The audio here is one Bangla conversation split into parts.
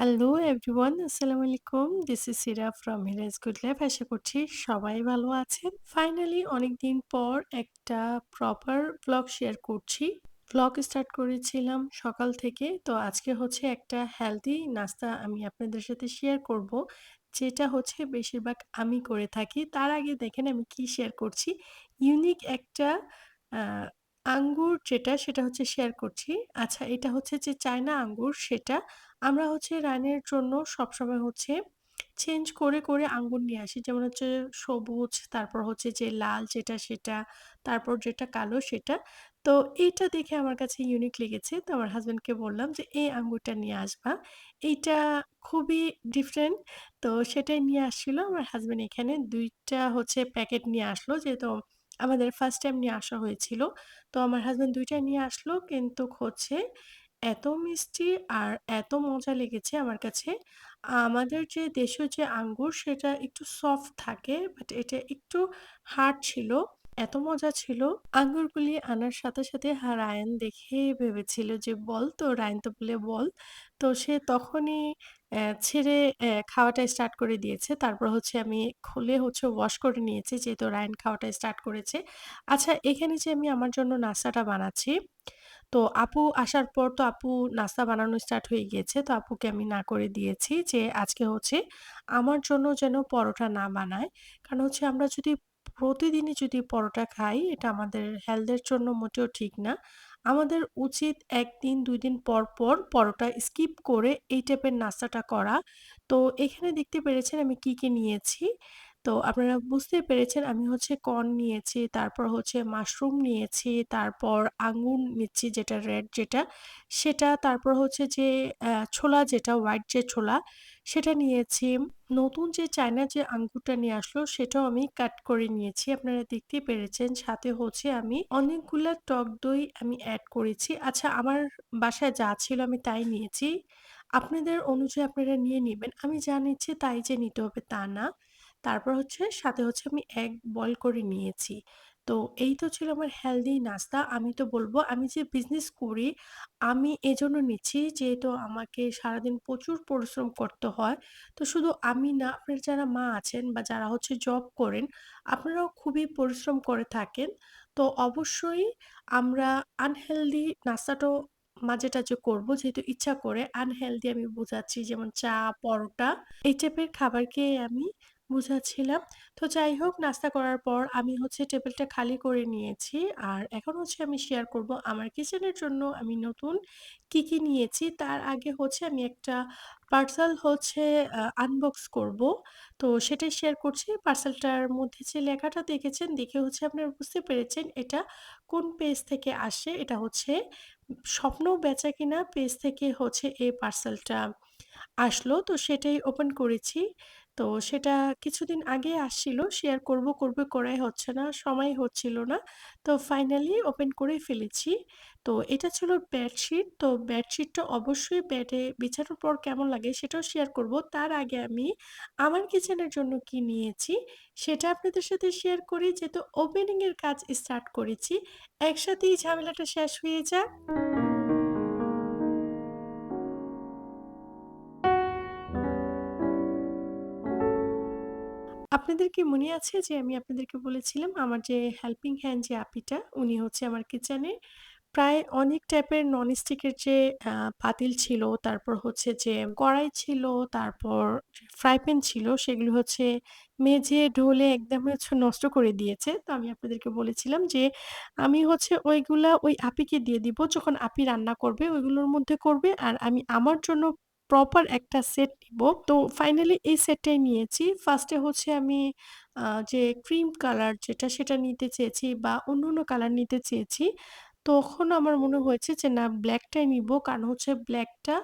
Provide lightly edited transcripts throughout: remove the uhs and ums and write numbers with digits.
হ্যালো এভরিওয়ান, আসসালামু আলাইকুম। This is Sira from হিরাজ good life. আশা করছি সবাই ভালো আছেন। ফাইনালি অনেকদিন পর একটা প্রপার ভ্লগ শেয়ার করছি। ভ্লগ স্টার্ট করেছিলাম সকাল থেকে। তো আজকে হচ্ছে একটা হেলদি নাস্তা আমি আপনাদের সাথে শেয়ার করব। যেটা হচ্ছে বেশিরভাগ আমি করে থাকি। তার আগে দেখেন আমি কি শেয়ার করছি। ইউনিক একটা আ আঙ্গুর যেটা সেটা হচ্ছে শেয়ার করছি। আচ্ছা, এটা হচ্ছে যে চায়না আঙ্গুর সেটা। আমরা হচ্ছে রানের জন্য সবসময় হচ্ছে চেঞ্জ করে আঙ্গুর নিয়ে আসি। যেমন হচ্ছে সবুজ, তারপর হচ্ছে যে লাল যেটা সেটা, তারপর যেটা কালো সেটা। তো এইটা দেখে আমার কাছে ইউনিক লেগেছে। তো আমার হাসব্যান্ডকে বললাম যে, "এই আঙ্গুরটা নিয়ে আসবা। এইটা খুবই ডিফারেন্ট।" তো সেটাই নিয়ে আসছিল। আমার হাসব্যান্ড এখানে ২ টা হচ্ছে প্যাকেট নিয়ে আসলো। যেহেতু আমাদের ফার্স্ট টাইম নিয়ে আসা হয়েছিল। তো আমার হাসব্যান্ড ২ টাই নিয়ে আসলো। কিন্তু হচ্ছে এত মিষ্টি আর এত মজা লেগেছে আমার কাছে। আমাদের যে দেশীয় যে আঙ্গুর সেটা একটু সফট থাকে, বাট এটা একটু হার্ড ছিল। এত মজা ছিল। আঙ্গুরগুলি আনার সাথে সাথে রায়ান দেখেই ভেবেছিল যে বল, তো রায়ান তো বলে বল। তো সে তখনই ছেড়ে খাওয়াটা স্টার্ট করে দিয়েছে। তারপর হচ্ছে আমি খুলে হচ্ছে ওয়াশ করে নিয়েছি, যেহেতু রায়ান খাওয়াটা স্টার্ট করেছে। আচ্ছা, এখানে যে আমি আমার জন্য নাস্তাটা বানাচ্ছি, তো আপু আসার পর তো আপু নাস্তা বানানো স্টার্ট হয়ে গিয়েছে। তো আপুকে আমি না করে দিয়েছি যে আজকে হচ্ছে আমার জন্য যেন পরোটা না বানায়। কারণ হচ্ছে আমরা যদি প্রতিদিনই যদি পরোটা খাই, এটা আমাদের হেলথ এর জন্য মোটেও ঠিক না। আমাদের উচিত ১ দিন ২ দিন পর পরোটা স্কিপ করে এই টাইপের নাস্তাটা করা। তো এখানে দেখতে পেরেছেন আমি কি নিয়েছি। তো আপনারা বুঝতেই পেরেছেন আমি হচ্ছে কর্ন নিয়েছি, তারপর হচ্ছে মাশরুম নিয়েছি, তারপর আঙ্গুর নিচ্ছি যেটা রেড যেটা, সেটা, তারপর হচ্ছে যে ছোলা যেটা হোয়াইট যে ছোলা সেটা নিয়েছি। নতুন যে চায়না যে আঙ্গুরটা নিয়ে আসলো সেটাও আমি কাট করে নিয়েছি। আপনারা দেখতেই পেরেছেন। সাথে হচ্ছে আমি অনেকগুলা টক দই আমি এড করেছি। আচ্ছা, আমার বাসায় যা ছিল আমি তাই নিয়েছি। আপনাদের অনুযায়ী আপনারা নিয়ে নিবেন। আমি যা নিচ্ছি তাই যে নিতে হবে তা না। তারপর হচ্ছে সাথে হচ্ছে আমি এগ বয়েল করে নিয়েছি। তো এই তো ছিল আমার হেলদি নাস্তা। আমি তো বলব আমি যে বিজনেস করি, আমি এজন্য নিচ্ছি যেহেতু আমাকে সারাদিন প্রচুর পরিশ্রম করতে হয়। তো শুধু আমি না, আপনার যারা মা আছেন বা যারা হচ্ছে জব করেন, আপনারাও খুবই পরিশ্রম করে থাকেন। তো অবশ্যই আমরা আনহেলদি নাস্তাটাও মাঝে-টাঝে করব, যেহেতু ইচ্ছা করে। আনহেলদি আমি বুঝাচ্ছি যেমন চা, পরোটা এই টাইপের খাবারকে আমি বুঝাচ্ছিলাম। তো যাই হোক, নাস্তা করার পর আমি হচ্ছে টেবিলটা খালি করে নিয়েছি। আর এখন হচ্ছে আমি শেয়ার করব আমার কিচেনের জন্য আমি নতুন কি নিয়েছি। তার আগে হচ্ছে আমি একটা পার্সেল হচ্ছে আনবক্স করব। তো সেটাই শেয়ার করছি। পার্সেলটার মধ্যে যে লেখাটা দেখেছেন, দেখে হচ্ছে আপনারা বুঝতে পেরেছেন এটা কোন পেজ থেকে আসে। এটা হচ্ছে স্বপ্ন বেচাকেনা পেজ থেকে হচ্ছে এই পার্সেলটা আসলো। তো সেটাই ওপেন করেছি। তো সেটা কিছুদিন আগে আসছিল। শেয়ার করব করাই হচ্ছে না, সময় হচ্ছিল না। তো ফাইনালি ওপেন করে ফেলেছি। তো এটা ছিল বেডশিট। তো বেডশিটটা অবশ্যই বেডে বিছানোর পর কেমন লাগে সেটাও শেয়ার করব। তার আগে আমি আমার কিচেনের জন্য কি নিয়েছি সেটা আপনাদের সাথে শেয়ার করি। যেহেতু ওপেনিং এর কাজ স্টার্ট করেছি, একসাথেই ঝামেলাটা শেষ হয়ে যাক। আপনাদের কি মনে আছে যে আমি আপনাদেরকে বলেছিলাম আমার যে হেল্পিং হ্যান্ড যে আপিটা উনি হচ্ছে আমার কিচেনে প্রায় অনেক টাইপের ননস্টিকের যে পাতিল ছিল, তারপর হচ্ছে যে কড়াই ছিল, তারপর ফ্রাই প্যান ছিল, সেগুলো হচ্ছে মেজে ঢলে একদম হচ্ছে নষ্ট করে দিয়েছে। তো আমি আপনাদেরকে বলেছিলাম যে আমি হচ্ছে ওইগুলা ওই আপিকে দিয়ে দিব। যখন আপি রান্না করবে ওইগুলোর মধ্যে করবে আর আমি আমার জন্য প্রপার একটা সেট নিব। তো ফাইনালি এই সেটটাই নিয়েছি। ফার্স্ট এ হচ্ছে আমি যে ক্রিম কালার যেটা সেটা নিতে চেয়েছি বা অন্যান্য কালার নিতে চেয়েছি। তখন আমার মনে হয়েছে যে না, ব্লাকটাই নিবো। কারণ হচ্ছে ব্লাকটা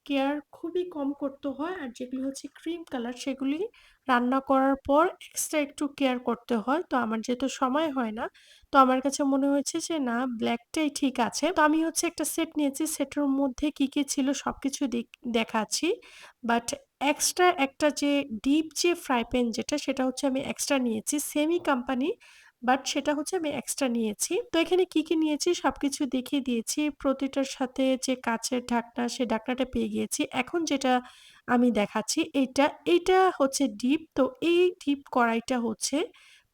কেয়ার খুবই কম করতে হয়। আর যেগুলি হচ্ছে ক্রিম কালার সেগুলি রান্না করার পর এক্সট্রা একটু কেয়ার করতে হয়। তো আমার যেহেতু সময় হয় না, তো আমার কাছে মনে হয়েছে যে না, ব্লাকটাই ঠিক আছে। তো আমি হচ্ছে একটা সেট নিয়েছি। সেটের মধ্যে কি ছিল সবকিছু দেখাচ্ছি। বাট এক্সট্রা একটা যে ডিপ যে ফ্রাই প্যান যেটা সেটা হচ্ছে আমি এক্সট্রা নিয়েছি। সেমি কোম্পানি, বাট সেটা হচ্ছে আমি এক্সট্রা নিয়েছি। তো এখানে কি নিয়েছি সবকিছু দেখিয়ে দিয়েছি। প্রতিটার সাথে যে কাঁচের ঢাকনা, সে ঢাকনাটা পেয়ে গিয়েছি। এখন যেটা আমি দেখাচ্ছি এইটা হচ্ছে ডিপ। তো এই ডিপ কড়াইটা হচ্ছে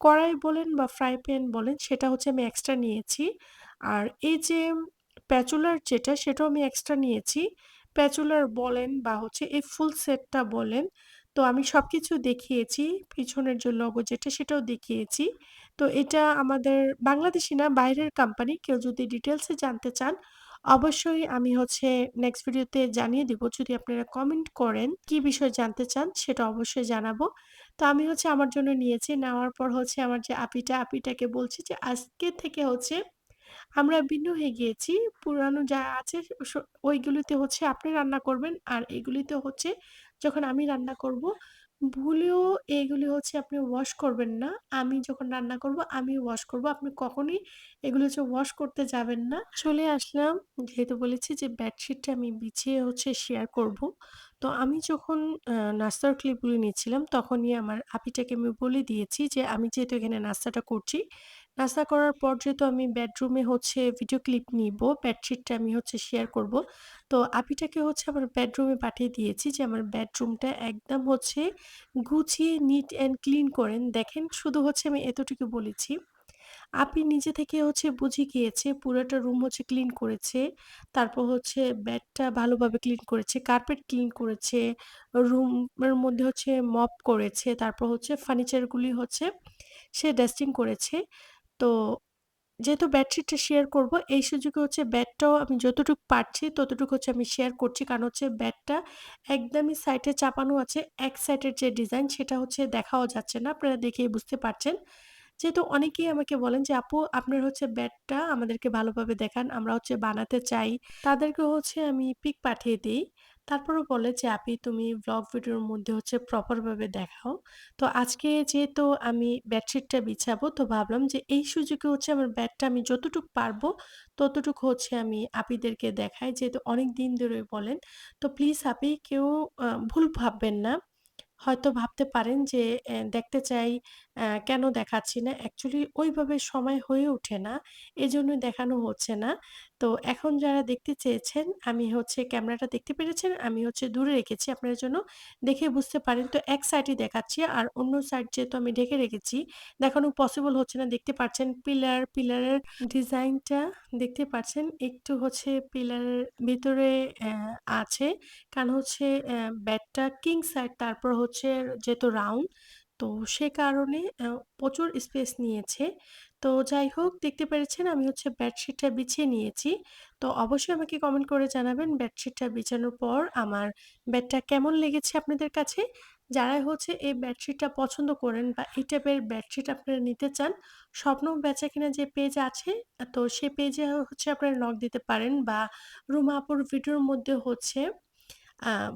কড়াই বলেন বা ফ্রাই প্যান বলেন সেটা হচ্ছে আমি এক্সট্রা নিয়েছি। আর এই যে প্যাচুলার যেটা সেটাও আমি এক্সট্রা নিয়েছি। প্যাচুলার বলেন বা হচ্ছে এই ফুল সেটটা বলেন, তো আমি সবকিছু দেখিয়েছি। পিছনের যে লোগো যেটা সেটাও দেখিয়েছি। তো এটা আমাদের বাংলাদেশী না, বাইরের কোম্পানি। কেউ যদি ডিটেইলস এ জানতে চান, অবশ্যই আমি হচ্ছে নেক্সট ভিডিওতে জানিয়ে দিব। যদি আপনারা কমেন্ট করেন কি বিষয় জানতে চান সেটা অবশ্যই জানাবো। তো আমি হচ্ছে আমার জন্য নিয়েছি। নেওয়ার পর হচ্ছে আমার যে আপিটাকে বলছি যে আজকে থেকে হচ্ছে আমরা ভিন্ন হয়ে গিয়েছি। পুরানো যা আছে ওইগুলিতে হচ্ছে আপনি রান্না করবেন। আর এগুলিতে হচ্ছে যখন আমি রান্না করব, ভুলেও এগুলি হচ্ছে আপনি ওয়াশ করবেন না। আমি যখন রান্না করব আমি ওয়াশ করব। আপনি কখনোই এগুলো হচ্ছে ওয়াশ করতে যাবেন না। চলে আসলাম, যেহেতু বলেছি যে বেডশিটটা আমি বিছিয়ে হচ্ছে শেয়ার করব। তো আমি যখন নাস্তার ক্লিপগুলো নিচ্ছিলাম তখনই আমার আপিটাকে আমি বলে দিয়েছি যে আমি যেহেতু এখানে নাস্তাটা করছি, নাস্তা করার পর যেহেতু আমি বেডরুমে হচ্ছে ভিডিও ক্লিপ নিবো, বেডশিটটা আমি হচ্ছে শেয়ার করব। তো আপিটাকে হচ্ছে আমার বেডরুমে পাঠিয়ে দিয়েছি যে আমার বেডরুমটা একদম হচ্ছে গুছিয়ে নিট অ্যান্ড ক্লিন করেন। দেখেন শুধু হচ্ছে আমি এতটুকু বলেছি। আপি নিজে থেকে হচ্ছে বুঝে গিয়েছে, পুরোটা রুম হচ্ছে ক্লিন করেছে। তারপর হচ্ছে বেডটা ভালোভাবে ক্লিন করেছে, কার্পেট ক্লিন করেছে, রুমের মধ্যে হচ্ছে মপ করেছে। তারপর হচ্ছে ফার্নিচারগুলি হচ্ছে সে ডাস্টিং করেছে। তো যেহেতু বেডশিটটা শেয়ার করব, এই সুযোগে হচ্ছে বেডটাও আমি যতটুকু পারছি ততটুকু হচ্ছে আমি শেয়ার করছি। কারণ হচ্ছে বেডটা একদমই সাইডে চাপানো আছে। এক সাইডের যে ডিজাইন সেটা হচ্ছে দেখাও যাচ্ছে না। আপনারা দেখেই বুঝতে পারছেন। যেহেতু অনেকেই আমাকে বলেন যে, "আপু আপনার হচ্ছে বেডটা আমাদেরকে ভালোভাবে দেখান। আমরা হচ্ছে বানাতে চাই।" তাদেরকে হচ্ছে আমি পিক পাঠিয়ে দেই। তারপরেও বলে যে, "আপি তুমি ভ্লগ ভিডিওর মধ্যে হচ্ছে প্রপার ভাবে দেখাও।" তো আজকে যেহেতু আমি বেডশিটটা বিছাবো, তো ভাবলাম যে এই সুযোগে হচ্ছে আমার বেডটা আমি যতটুক পারবো ততটুকু হচ্ছে আমি আপিদেরকে দেখাই। যেহেতু অনেকদিন ধরে বলেন। তো প্লিজ আপি কেউ ভুল ভাববেন না। হয়তো ভাবতে পারেন যে দেখতে চাই, কেন দেখাচ্ছি না? অ্যাকচুয়ালি ওইভাবে সময় হয়ে ওঠে না। এজন্যই দেখানো হচ্ছে না। তো এখন যারা দেখতে চেয়েছেন, আমি হচ্ছে ক্যামেরাটা দেখতে পেরেছেন, আমি হচ্ছে দূরে রেখেছি আপনার জন্য। দেখে বুঝতে পারেন। তো এক সাইডই দেখাচ্ছি। আর অন্য সাইড যেহেতু আমি ঢেকে রেখেছি, দেখানো পসিবল হচ্ছে না। দেখতে পাচ্ছেন পিলারের ডিজাইনটা দেখতে পাচ্ছেন। একটু হচ্ছে পিলারের ভিতরে আছে। কারণ হচ্ছে বেডটা কিং সাইড, তারপর হচ্ছে যেহেতু রাউন্ড, তো সে কারণে প্রচুর স্পেস নিয়েছে। তো যাই হোক, দেখতে পেরেছেন আমি হচ্ছে বেডশিটটা বিছিয়ে নিয়েছি। তো অবশ্যই আমাকে কমেন্ট করে জানাবেন বেডশিটটা বিছানোর পর আমার বেডটা কেমন লেগেছে আপনাদের কাছে। যারা হচ্ছে এই বেডশিটটা পছন্দ করেন বা এই টাইপের বেডশিট আপনারা নিতে চান, স্বপ্ন বেচাকেনা যে পেজ আছে, তো সে পেজে হচ্ছে আপনারা নক দিতে পারেন বা রুমা আপুর ভিডিওর মধ্যে হচ্ছে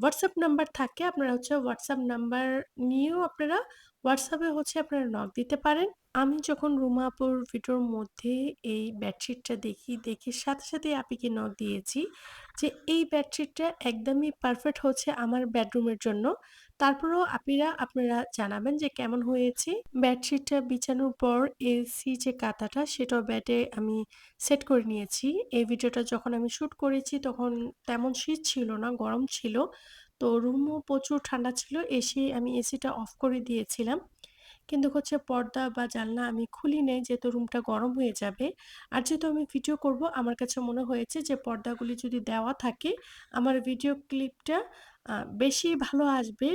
WhatsApp নাম্বার থাকে। আপনারা হচ্ছে WhatsApp নাম্বার নিয়েও আপনারা WhatsApp এ হচ্ছে আপনারা নক দিতে পারেন। আমি যখন রুমা আপুর ভিডিওর মধ্যে এই বেডশিটটা দেখি, দেখির সাথে সাথেই আপিকে নক দিয়েছি যে, "এই বেডশিটটা একদমই পারফেক্ট হচ্ছে আমার বেডরুমের জন্য।" তারপরেও আপিরা আপনারা জানাবেন যে কেমন হয়েছে। বেডশিটটা বিছানোর পর এসি যে কাঁথাটা সেটাও বেডে আমি সেট করে নিয়েছি। এই ভিডিওটা যখন আমি শুট করেছি তখন তেমন শীত ছিল না, গরম ছিল। তো রুমও প্রচুর ঠান্ডা ছিল। এসে আমি এসিটা অফ করে দিয়েছিলাম। কিন্তু হচ্ছে পর্দা বা জানলা আমি খুলি নাই, যেহেতু রুমটা গরম হয়ে যাবে। আর যেহেতু আমি ভিডিও করব, আমার কাছে মনে হয়েছে যে পর্দাগুলি যদি দেওয়া থাকে আমার ভিডিও ক্লিপটা বেশি ভালো আসবে।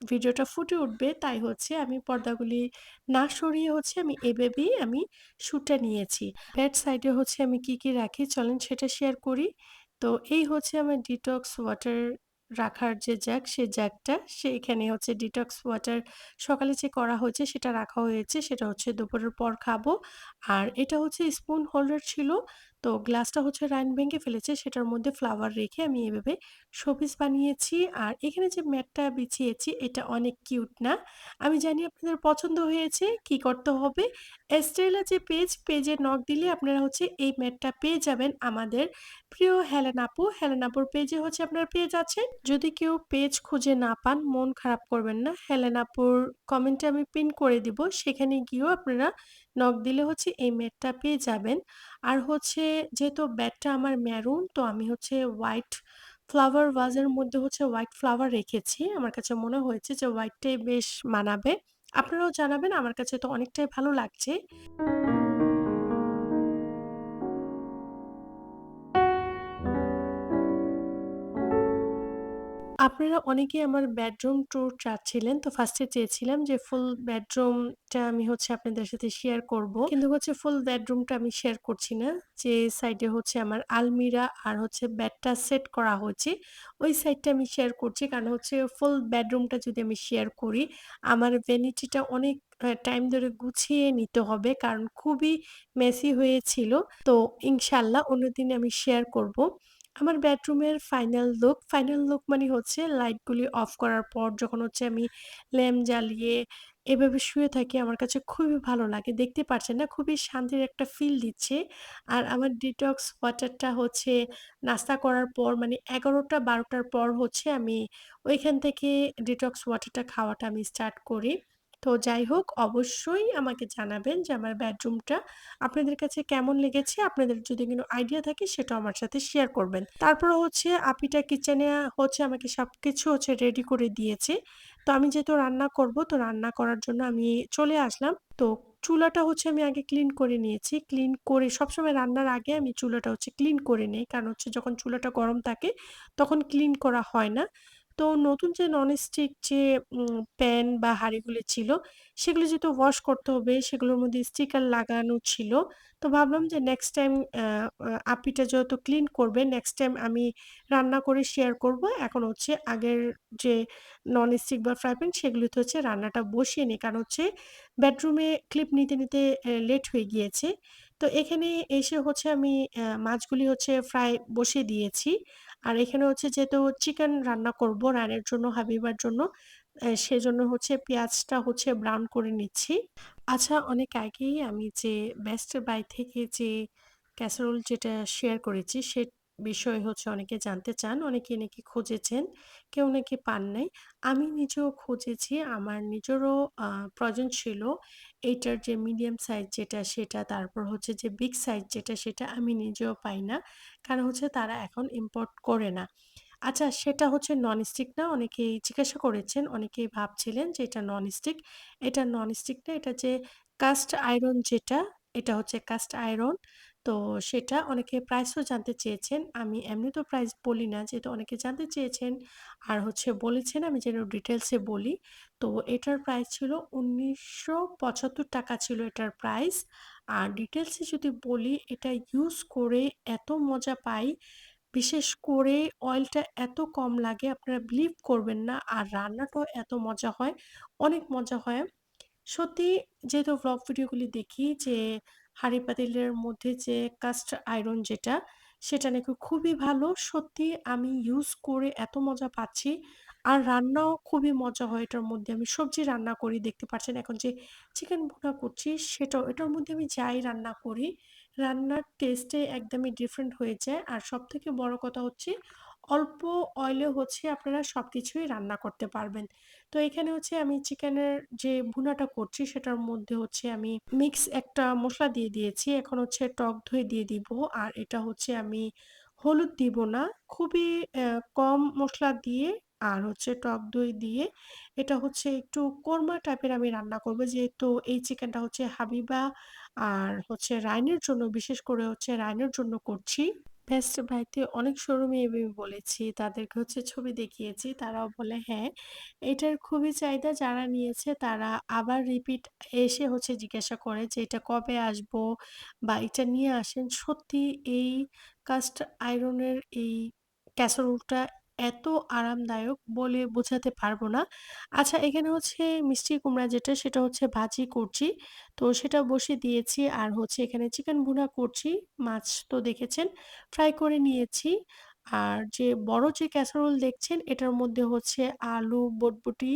ভিডিওটা ফুটে উঠবে। তাই হচ্ছে আমি পর্দাগুলি না সরিয়ে হচ্ছে আমি এভাবেই আমি শ্যুটটা নিয়েছি। বেড সাইডে হচ্ছে আমি কি রাখি চলেন সেটা শেয়ার করি। তো এই হচ্ছে আমার ডিটক্স ওয়াটার রাখার যে জাগ, সে জাগটা সেইখানে হচ্ছে ডিটক্স ওয়াটার সকালে যে করা হয়েছে সেটা রাখা হয়েছে। সেটা হচ্ছে দুপুরের পর খাবো। আর এটা হচ্ছে স্পুন হোল্ডার ছিল। তো গ্লাসটা হচ্ছে রাইন ভেঙে ফেলেছে। সেটার মধ্যে ফ্লাওয়ার রেখে আমি এভাবে শোপিস বানিয়েছি। আর এখানে যে ম্যাটটা বিছিয়েছি এটা অনেক কিউট না? আমি জানি আপনাদের পছন্দ হয়েছে। কি করতে হবে? এস্টেলা যে পেজে নক দিলে আপনারা হচ্ছে এই ম্যাটটা পেয়ে যাবেন আমাদের প্রিয় হেলেন আপু। হেলেন আপুর পেজে হচ্ছে আপনারা পেয়ে যাচ্ছেন। যদি কেউ পেজ খুঁজে না পান, মন খারাপ করবেন না। হেলেন আপুর কমেন্টে আমি পিন করে দিব। সেখানে গিয়েও আপনারা নক দিলে হচ্ছে এই ম্যাটটা পেয়ে যাবেন। আর হচ্ছে যেহেতু ব্যাডটা আমার মেরুন তো আমি হচ্ছে হোয়াইট ফ্লাওয়ার ভাজের মধ্যে হচ্ছে হোয়াইট ফ্লাওয়ার রেখেছি। আমার কাছে মনে হয়েছে যে হোয়াইটটাই বেশ মানাবে। আপনারাও জানাবেন আমার কাছে তো অনেকটাই ভালো লাগছে। আপনারা অনেকেই আমার বেডরুম ট্যুর চাচ্ছিলেন। তো ফার্স্ট এ চেয়েছিলাম যে ফুল বেডরুমটা আমি হচ্ছে আপনাদের সাথে শেয়ার করব। কিন্তু হচ্ছে ফুল বেডরুমটা আমি শেয়ার করছি না। যে সাইডে হচ্ছে আমার আলমিরা আর হচ্ছে বেডটা সেট করা হয়েছে, ওই সাইডটা আমি শেয়ার করছি। কারণ হচ্ছে ফুল বেডরুমটা যদি আমি শেয়ার করি, আমার ভ্যানিটিটা অনেক টাইম ধরে গুছিয়ে নিতে হবে। কারণ খুবই মেসি হয়েছিল। তো ইনশাআল্লাহ অন্যদিন আমি শেয়ার করব। আমার বেডরুমের ফাইনাল লুক মানে হচ্ছে লাইটগুলি অফ করার পর যখন হচ্ছে আমি ল্যাম্প জ্বালিয়ে এভাবে শুয়ে থাকি আমার কাছে খুবই ভালো লাগে। দেখতে পারছেন না? খুবই শান্তির একটা ফিল দিচ্ছে। আর আমার ডিটক্স ওয়াটারটা হচ্ছে নাস্তা করার পর মানে ১১টা-১২টার পর হচ্ছে আমি ওইখান থেকে ডিটক্স ওয়াটারটা খাওয়াটা আমি স্টার্ট করি। তো যাই হোক অবশ্যই আমাকে জানাবেন যে আমার বেডরুমটা আপনাদের কাছে কেমন লেগেছে? আপনাদের যদি কোনো আইডিয়া থাকে সেটাও আমার সাথে শেয়ার করবেন। তারপর হচ্ছে আপিটা কিচেনে হচ্ছে আমাকে সবকিছু হচ্ছে রেডি করে দিয়েছে। তো আমি যেহেতু রান্না করব তো রান্না করার জন্য আমি চলে আসলাম। তো চুলাটা হচ্ছে আমি আগে ক্লিন করে নিয়েছি। ক্লিন করে সবসময় রান্নার আগে আমি চুলাটা হচ্ছে ক্লিন করে নেই। কারণ হচ্ছে যখন চুলাটা গরম থাকে তখন ক্লিন করা হয় না। তো নতুন যে ননস্টিক যে প্যান বা হাঁড়িগুলি ছিল সেগুলো যেহেতু ওয়াশ করতে হবে, সেগুলোর মধ্যে স্টিকার লাগানো ছিল। তো ভাবলাম যে নেক্সট টাইম আপ্পিটা যেহেতু ক্লিন করবে, নেক্সট টাইম আমি রান্না করে শেয়ার করব। এখন হচ্ছে আগের যে ননস্টিক বা ফ্রাই প্যান সেগুলোতে হচ্ছে রান্নাটা বসিয়ে নিই। কারণ হচ্ছে বেডরুমে ক্লিপ নিতে লেট হয়ে গিয়েছে। তো এখানে এসে হচ্ছে আমি মাছগুলি হচ্ছে ফ্রাই বসিয়ে দিয়েছি। আর এখানে হচ্ছে যেহেতু চিকেন রান্না করব রানের জন্য, হাবিবার জন্য, সেজন্য হচ্ছে পেঁয়াজটা হচ্ছে ব্রাউন করে নিচ্ছি। আচ্ছা, অনেক আগেই আমি যে বেস্ট বাই থেকে যে ক্যাসারোল যেটা শেয়ার করেছি, সে বিষয়ে হচ্ছে অনেকে জানতে চান। অনেকে নাকি খুঁজেছেন, কেউ নাকি পান নাই। আমি নিজেও খুঁজেছি। আমার নিজেরও প্রয়োজন ছিল এইটার যে মিডিয়াম সাইজ যেটা সেটা, তারপর হচ্ছে যে বিগ সাইজ যেটা সেটা আমি নিজেও পাই না। কারণ হচ্ছে তারা এখন ইম্পোর্ট করে না। আচ্ছা, সেটা হচ্ছে ননস্টিক না। অনেকেই জিজ্ঞাসা করেছেন, অনেকেই ভাবছিলেন যে এটা ননস্টিক। এটা ননস্টিক না, এটা যে কাস্ট আয়রন যেটা, এটা হচ্ছে কাস্ট আয়রন। তো সেটা অনেকে প্রাইসও জানতে চেয়েছেন। আমি এমনি তো প্রাইস বলি না, যেহেতু অনেকে জানতে চেয়েছেন আর হচ্ছে বলেছেন আমি যেন ডিটেইলসে বলি। তো এটার প্রাইস ছিল ৳১৯৭৫ ছিল এটার প্রাইস। আর ডিটেইলসে যদি বলি, এটা ইউজ করে এত মজা পাই, বিশেষ করে অয়েলটা এত কম লাগে আপনারা বিলিভ করবেন না। আর রান্নাটাও এত মজা হয়, অনেক মজা হয়। সত্যি যেহেতু ভ্লগ ভিডিওগুলি দেখি যে হাঁড়ি পাতিলের মধ্যে যে কাস্ট আয়রন যেটা, সেটা নাকি খুবই ভালো। সত্যি আমি ইউজ করে এত মজা পাচ্ছি। আর রান্নাও খুবই মজা হয় এটার মধ্যে। আমি সবজি রান্না করি, দেখতে পাচ্ছেন এখন যে চিকেন ভুনা করছি সেটাও এটার মধ্যে আমি যাই রান্না করি, রান্নার টেস্টে একদমই ডিফারেন্ট হয়ে যায়। আর সবথেকে বড় কথা হচ্ছে অল্প অয়েলে হচ্ছে আপনারা সবকিছুই রান্না করতে পারবেন। তো এখানে হচ্ছে আমি চিকেনের যে ভুনাটা করছি সেটার মধ্যে হচ্ছে আমি মিক্স একটা মসলা দিয়ে দিয়েছি। এখন হচ্ছে টক দই দিয়ে দিব। আর এটা হচ্ছে আমি হলুদ দিব না। খুবই কম মসলা দিয়ে আর হচ্ছে টক দই দিয়ে এটা হচ্ছে একটু কোরমা টাইপের আমি রান্না করব। যেহেতু এই চিকেনটা হচ্ছে হাবিবা আর হচ্ছে রায়নের জন্য, বিশেষ করে হচ্ছে রায়নের জন্য করছি। বেস্ট বাইতে অনেক শোরুমে আমি বলেছি, তাদেরকে হচ্ছে ছবি দেখিয়েছি। তারাও বলে হ্যাঁ, এটার খুবই চাহিদা। যারা নিয়েছে তারা আবার রিপিট এসে হচ্ছে জিজ্ঞাসা করে যে এটা কবে আসবো বা এটা নিয়ে আসেন। সত্যি এই কাস্ট আয়রনের এই ক্যাসারোলটা এত আরামদায়ক বলে বোঝাতে পারবো না। আচ্ছা, এখানে হচ্ছে মিষ্টি কুমড়া যেটা সেটা হচ্ছে ভাজি করছি। তো সেটা বসিয়ে দিয়েছি। আর হচ্ছে এখানে চিকেন ভুনা করছি। মাছ তো দেখেছেন ফ্রাই করে নিয়েছি। আর যে বড় যে ক্যাসারোল দেখছেন এটার মধ্যে হচ্ছে আলু, বটবটি,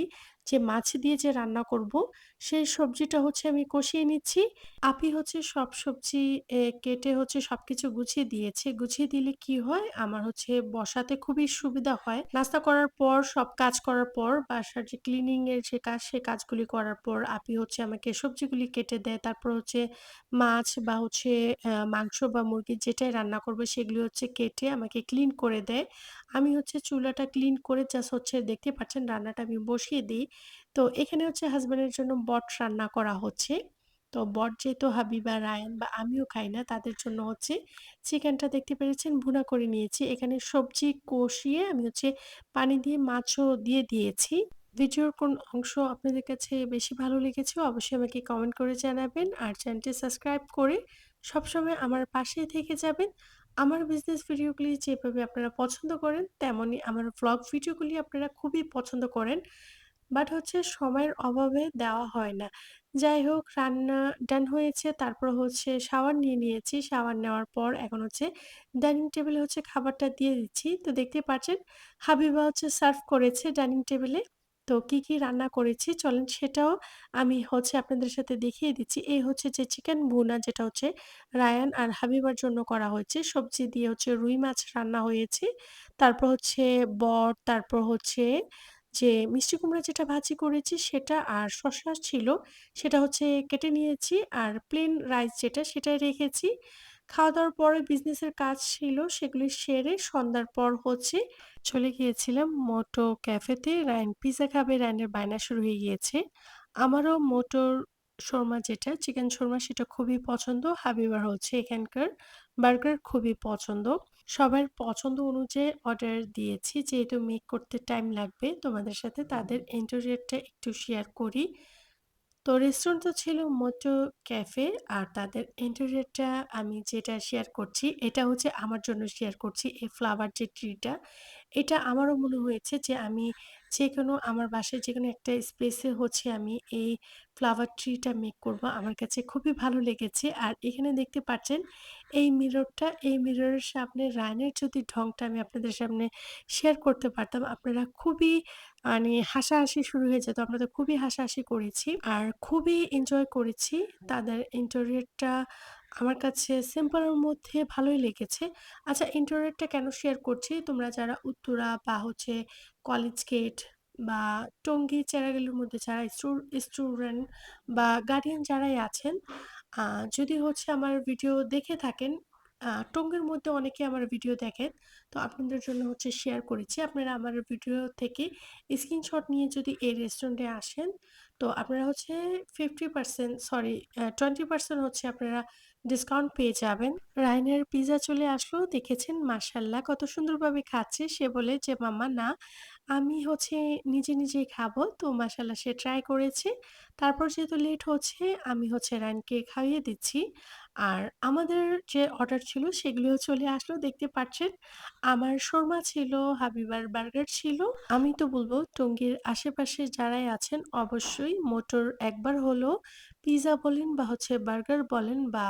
যে মাছ দিয়ে যে রান্না করব, সেই সবজিটা হচ্ছে আমি কষিয়ে নিচ্ছি। আপি হচ্ছে সব সবজি কেটে হচ্ছে সবকিছু গুছিয়ে দিয়েছে। গুছিয়ে দিলে কি হয়, আমার হচ্ছে বসাতে খুবই সুবিধা হয়। নাস্তা করার পর, সব কাজ করার পর, বাসার যে ক্লিনিং এর যে কাজ, সে কাজগুলি করার পর আপি হচ্ছে আমাকে সবজিগুলি কেটে দেয়। তারপর হচ্ছে মাছ বা হচ্ছে মাংস বা মুরগি যেটাই রান্না করব সেগুলি হচ্ছে কেটে আমাকে ক্লিন করে দেয়। আমি হচ্ছে চুলাটা ক্লিন করে জাস্ট হচ্ছে দেখতে পাচ্ছেন রান্নাটা আমি বসিয়ে দিই। তো এখানে হচ্ছে হাসব্যান্ডের জন্য বট রান্না করা হচ্ছে। তো বট যেহেতু হাবিবা, রায়ান বা আমিও খাই না, তাদের জন্য হচ্ছে চিকেনটা দেখতে পেরেছেন ভুনা করে নিয়েছি। এখানে সবজি কষিয়ে আমি হচ্ছে পানি দিয়ে মাছও দিয়ে দিয়েছি। ভিডিওর কোন অংশ আপনাদের কাছে বেশি ভালো লেগেছে অবশ্যই আমাকে কমেন্ট করে জানাবেন। আর চ্যানেলটি সাবস্ক্রাইব করে সবসময় আমার পাশেই থেকে যাবেন। আমার বিজনেস ভিডিওগুলি যেভাবে আপনারা পছন্দ করেন, তেমনই আমার ভ্লগ ভিডিওগুলি আপনারা খুবই পছন্দ করেন। বাট হচ্ছে সময়ের অভাবে দেওয়া হয় না। যাই হোক, রান্না ডান হয়েছে। তারপর হচ্ছে শাওয়ার নিয়ে নিয়েছি। শাওয়ার নেওয়ার পর এখন হচ্ছে ডাইনিং টেবিলে হচ্ছে খাবারটা দিয়ে দিচ্ছি। তো দেখতেই পাচ্ছেন হাবিবা হচ্ছে সার্ভ করেছে ডাইনিং টেবিলে। তো কি, কি রান্না করেছি চলেন সেটাও আমি হচ্ছে আপনাদের সাথে দেখিয়ে দিচ্ছি। এই হচ্ছে যে চিকেন ভুনা, যেটা হচ্ছে রায়ান আর হাবিবার জন্য করা হয়েছে। সবজি দিয়ে হচ্ছে রুই মাছ রান্না হয়েছে। তারপর হচ্ছে বট, তারপর হচ্ছে যে মিষ্টি কুমড়া যেটা ভাজি করেছি সেটা, আর শসা ছিল সেটা হচ্ছে কেটে নিয়েছি। আর প্লেন রাইস যেটা সেটাই রেখেছি। খাওয়া-দাওয়ার পরে বিজনেসের কাজ ছিল সেগুলি সেরে সন্ধ্যার পর হচ্ছে চলে গিয়েছিলাম মোটো ক্যাফেতে। রায়ান পিজ্জা খাবে, রায়ানের বায়না শুরু হয়ে গিয়েছে। আমারও মোটোর শর্মা যেটা চিকেন শর্মা সেটা খুবই পছন্দ। হাবিবার হচ্ছে এখানকার বার্গার খুবই পছন্দ। সবার পছন্দ অনুযায়ী অর্ডার দিয়েছি। যেহেতু মেক করতে টাইম লাগবে, তোমাদের সাথে তাদের ইন্টেরিয়রটা একটু শেয়ার করি। তো রেস্টুরেন্টটা ছিল মোটো ক্যাফে। আর তাদের ইন্টেরিয়রটা আমি যেটা শেয়ার করছি, এটা হচ্ছে আমার জন্য শেয়ার করছি। এই ফ্লাওয়ার যে ট্রিটা, এটা আমারও মনে হয়েছে যে আমি যেকোনো আমার বাসায় যেকোনো একটা স্পেসে হচ্ছে আমি এই ফ্লাওয়ার ট্রিটা মেক করব। আমার কাছে খুবই ভালো লেগেছে। আর এখানে দেখতে পাচ্ছেন এই মিররটা, এই মিররের সামনে রানের যদি ঢংটা আমি আপনাদের সামনে শেয়ার করতে পারতাম, আপনারা খুবই মানে হাসাহাসি শুরু হয়ে যেত। আমরা তো খুবই হাসাহাসি করেছি। আর খুবই এনজয় করেছি। তাদের ইন্টেরিয়রটা আমার কাছে সিম্পলের মধ্যে ভালোই লেগেছে। আচ্ছা, ইন্টেরিয়রটা কেন শেয়ার করছি? তোমরা যারা উত্তরা বা হচ্ছে কলেজ গেট বা টঙ্গী চেরাগেলের মধ্যে যারা স্টুডেন্ট বা গার্ডিয়ান যারাই আছেন, আ যদি হচ্ছে আমার ভিডিও দেখে থাকেন, টঙ্গীর মধ্যে অনেকে আমার ভিডিও দেখেন। তো আপনাদের জন্য হচ্ছে শেয়ার করেছি। আপনারা আমার ভিডিও থেকে স্ক্রিনশট নিয়ে যদি এই রেস্টুরেন্টে আসেন, তো আপনারা হচ্ছে 50% সরি 20% হচ্ছে আপনারা ডিসকাউন্ট পেয়ে যাবেন। রায়নের পিজ্জা চলে আসলো। দেখেছেন মাশাআল্লাহ কত সুন্দরভাবে খাচ্ছে। সে বলে যে, "মাম্মা না, আমি হচ্ছে নিজে, নিজেই খাবো।" তো মাশাআল্লাহ সে ট্রাই করেছে। তারপর যেহেতু লেট হচ্ছে, আমি হচ্ছে রায়নকে খাইয়ে দিচ্ছি। আর আমাদের যে অর্ডার ছিল সেগুলিও চলে আসলো। দেখতে পাচ্ছেন আমার শর্মা ছিল, হাবিবার বার্গার ছিল। আমি তো বলব টঙ্গীর আশেপাশে যারাই আছেন অবশ্যই মোটোর একবার হলেও পিজ্জা বলেন বা হচ্ছে বার্গার বলেন বা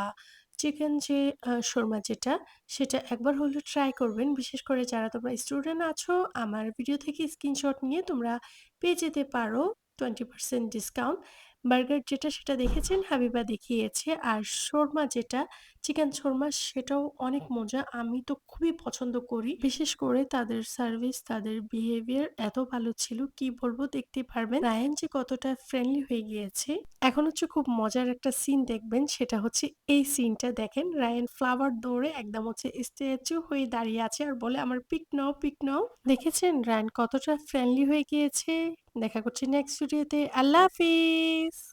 চিকেন যে শর্মা যেটা, সেটা একবার হলেও ট্রাই করবেন। বিশেষ করে যারা তোমরা স্টুডেন্ট আছো, আমার ভিডিও থেকে স্ক্রিনশট নিয়ে তোমরা পেয়ে যেতে পারো 20% ডিসকাউন্ট। বার্গার যেটা সেটা দেখেছেন হাবিবা দেখিয়েছে। আর শর্মা যেটা চিকেন শর্মা সেটাও অনেক মজা। আমি তো খুবই পছন্দ করি। বিশেষ করে তাদের সার্ভিস, তাদের বিহেভিয়ার এত ভালো ছিল কি বলবো, দেখতেই পারবেন। রায়ান যে কতটা ফ্রেন্ডলি হয়ে গিয়েছে। এখন হচ্ছে খুব মজার একটা সিন দেখবেন, সেটা হচ্ছে এই সিনটা দেখেন। রায়ান ফ্লাওয়ার দৌড়ে একদম হচ্ছে স্ট্যাচু হয়ে দাঁড়িয়ে আছে আর বলে আমার পিক নাও, পিক নাও। দেখেছেন রায়ান কতটা ফ্রেন্ডলি হয়ে গিয়েছে। দেখা করছি নেক্সট ভিডিওতে। আল্লাহ হাফিজ।